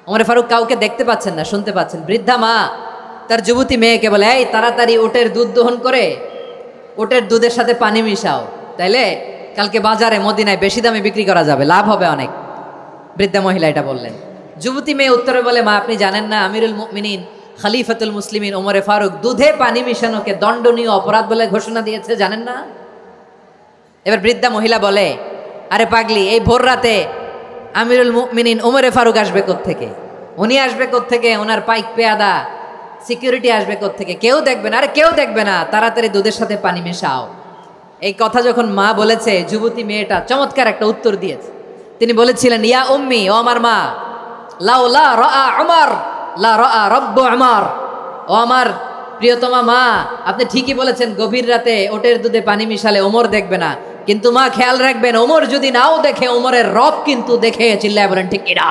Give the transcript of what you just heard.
ওমরে ফারুক কাউকে দেখতে পাচ্ছেন না, শুনতে পাচ্ছেন। বৃদ্ধা মা তার যুবতী মেয়েকে বলে, এই তাড়াতাড়ি উটের দুধ দহন করে উটের দুধের সাথে পানি মিশাও, তাইলে কালকে বাজারে মদিনায় বেশি দামে বিক্রি করা যাবে, লাভ হবে অনেক। বৃদ্ধা মহিলা এটা বললেন। যুবতী মেয়ে উত্তরে বলে, মা আপনি জানেন না আমিরুল মুমিনিন খলিফাতুল মুসলিমিন ওমরে ফারুক দুধে পানি মিশানোকে দণ্ডনীয় অপরাধ বলে ঘোষণা দিয়েছে, জানেন না? এবার বৃদ্ধা মহিলা বলে, আরে পাগলি, এই ভোর রাতে আমিরুল মুমিনিন ওমরে ফারুক আসবে কোত্থেকে? উনি আসবে কোত্থেকে? ওনার পাইক পেয়াদা সিকিউরিটি আসবে কোত্থেকে? কেউ দেখবে না। আরে কেউ দেখবে না, তাড়াতাড়ি দুধের সাথে পানি মেশাও। এই কথা যখন মা বলেছে, যুবতী মেয়েটা চমৎকার একটা উত্তর দিয়েছে। তিনি বলেছিলেন, ইয়া উম্মি, ও আমার মা, লাউলা রাআ উমর লা রাআ রব্বু উমর। ও আমার প্রিয়তমা মা, আপনি ঠিকই বলেছেন, গভীর রাতে ওটের দুধে পানি মিশালে ওমর দেখবে না, কিন্তু মা খেয়াল রাখবেন, ওমর যদি নাও দেখে ওমরের রব কিন্তু দেখে। চিল্লায় বলেন ঠিক কিনা?